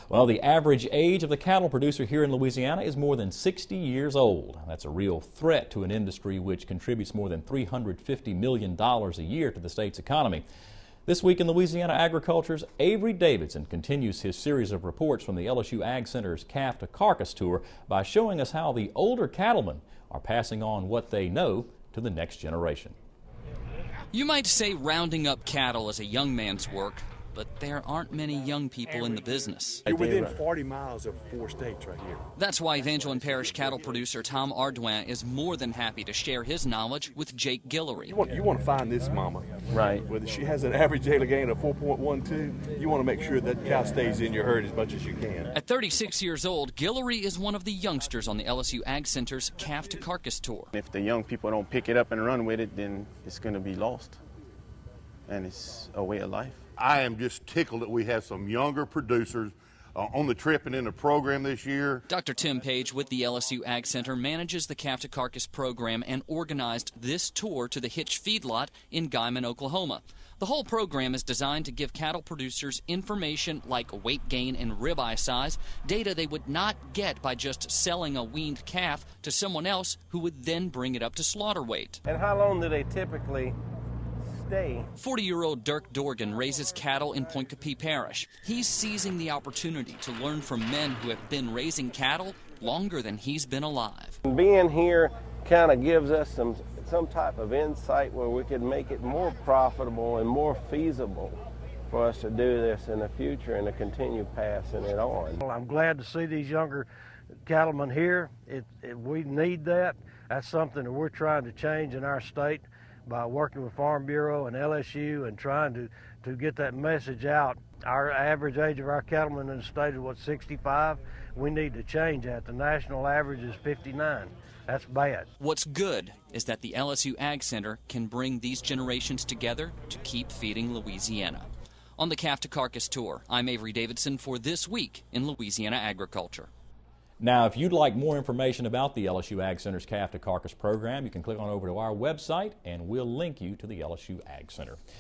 Well, the average age of the cattle producer here in Louisiana is more than 60 years old. That's a real threat to an industry which contributes more than $350 million a year to the state's economy. This week in Louisiana Agriculture's Avery Davidson continues his series of reports from the LSU AgCenter's Calf to Carcass tour by showing us how the older cattlemen are passing on what they know to the next generation. You might say rounding up cattle is a young man's work, but there aren't many young people in the business. You're within 40 miles of 4 states right here. That's why Evangeline Parish cattle producer Tom Ardouin is more than happy to share his knowledge with Jake Guillory. You want to find this mama. Right. Whether she has an average daily gain of 4.12, you want to make sure that cow stays in your herd as much as you can. At 36 years old, Guillory is one of the youngsters on the LSU AgCenter's Calf to Carcass tour. If the young people don't pick it up and run with it, then it's going to be lost. And it's a way of life. I am just tickled that we have some younger producers on the trip and in the program this year. Dr. Tim Page with the LSU AgCenter manages the Calf to Carcass program and organized this tour to the Hitch feedlot in Guymon, Oklahoma. The whole program is designed to give cattle producers information like weight gain and ribeye size, data they would not get by just selling a weaned calf to someone else who would then bring it up to slaughter weight. And how long do they typically stay? 40-year-old Dirk Dorgan raises cattle in Pointe Coupee Parish. He's seizing the opportunity to learn from men who have been raising cattle longer than he's been alive. Being here kind of gives us some type of insight where we can make it more profitable and more feasible for us to do this in the future and to continue passing it on. Well, I'm glad to see these younger cattlemen here. We need that. That's something that we're trying to change in our state by working with Farm Bureau and LSU and trying to get that message out. Our average age of our cattlemen in the state is, 65? We need to change that. The national average is 59. That's bad. What's good is that the LSU AgCenter can bring these generations together to keep feeding Louisiana. On the Calf to Carcass tour, I'm Avery Davidson for This Week in Louisiana Agriculture. Now, if you'd like more information about the LSU AgCenter's Calf to Carcass program, you can click on over to our website and we'll link you to the LSU AgCenter.